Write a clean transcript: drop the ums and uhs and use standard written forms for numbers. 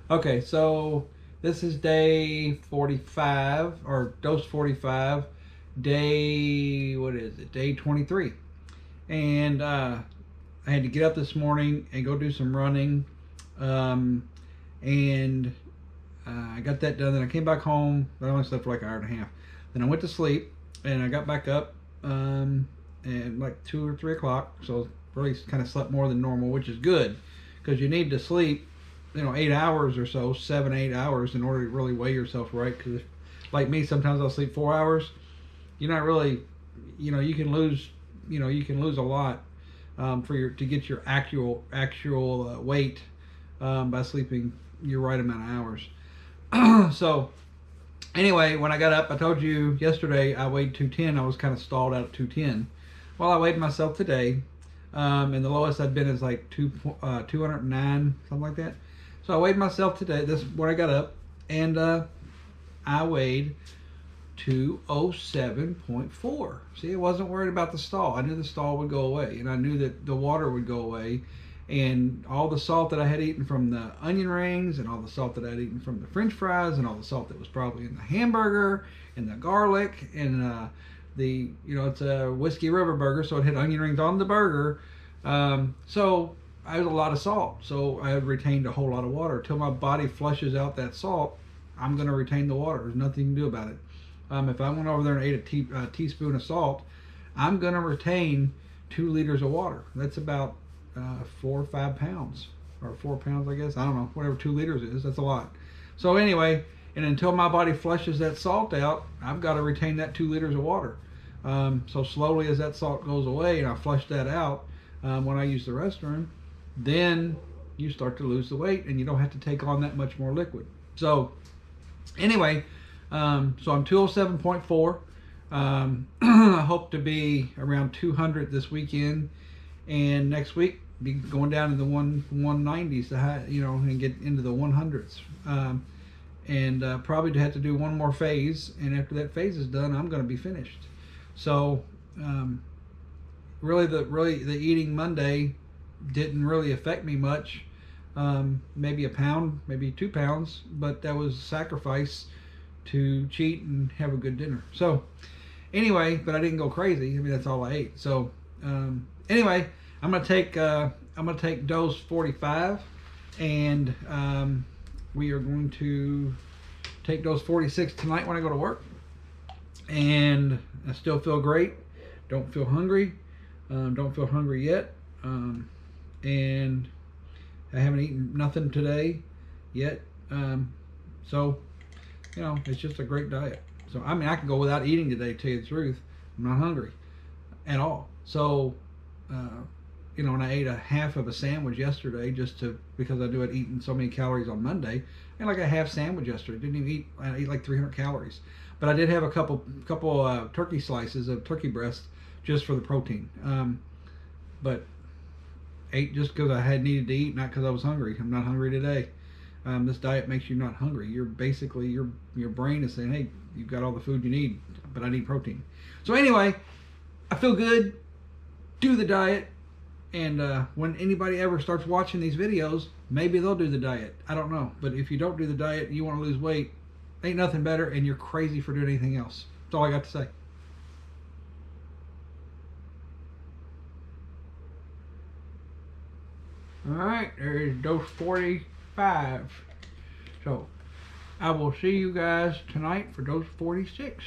Okay, so this is day 45 or dose 45, day, what is it? Day 23. And I had to get up this morning and go do some running. Um, and I got that done. Then I came back home, but I only slept for like an hour and a half. Then I went to sleep and I got back up and like 2 or 3 o'clock. So really kind of slept more than normal, which is good because you need to sleep, 8 hours or so, 7, 8 hours in order to really weigh yourself right. Because like me, sometimes I'll sleep 4 hours. You're not really, you can lose, a lot to get your actual weight by sleeping your right amount of hours. So anyway, when I got up, I told you yesterday I weighed 210. I was kind of stalled out at 210. Well, I weighed myself today, and the lowest I'd been is like 209, something like that. So I weighed myself today. This when I got up, and I weighed 207.4. See, I wasn't worried about the stall. I knew the stall would go away, and I knew that the water would go away, and all the salt that I had eaten from the onion rings, and all the salt that I had eaten from the French fries, and all the salt that was probably in the hamburger, and the garlic, and it's a Whiskey River burger, so it had onion rings on the burger. So I had a lot of salt, so I had retained a whole lot of water. Until my body flushes out that salt, I'm going to retain the water. There's nothing you can do about it. If I went over there and ate a teaspoon of salt, I'm going to retain 2 liters of water. That's about 4 or 5 pounds, or 4 pounds, I guess. I don't know, whatever 2 liters is. That's a lot. So anyway, and until my body flushes that salt out, I've got to retain that 2 liters of water. So slowly as that salt goes away and I flush that out when I use the restroom, then you start to lose the weight and you don't have to take on that much more liquid. So anyway, so I'm 207.4. I hope to be around 200 this weekend, and next week be going down to the 190s, and get into the 100s. And probably to have to do one more phase, and after that phase is done, I'm going to be finished. So really the eating Monday didn't really affect me much. Maybe a pound, maybe 2 pounds, but that was a sacrifice to cheat and have a good dinner. So anyway, but I didn't go crazy. I mean, that's all I ate. So anyway, I'm gonna take dose 45, and we are going to take dose 46 tonight when I go to work. And I still feel great. Don't feel hungry. Don't feel hungry yet. And I haven't eaten nothing today yet. So it's just a great diet. So I mean, I can go without eating today, to tell you the truth. I'm not hungry at all. So and I ate a half of a sandwich yesterday because I had eaten so many calories on Monday. I had like a half sandwich yesterday. Didn't even eat. I ate like 300 calories. But I did have a couple turkey slices of turkey breast just for the protein. But ate just because I had needed to eat, not because I was hungry. I'm not hungry today. This diet makes you not hungry. You're basically, your brain is saying, hey, you've got all the food you need, but I need protein. So anyway, I feel good. Do the diet. And when anybody ever starts watching these videos, maybe they'll do the diet. I don't know. But if you don't do the diet and you want to lose weight, ain't nothing better, and you're crazy for doing anything else. That's all I got to say. All right, there's dose 45. So I will see you guys tonight for dose 46.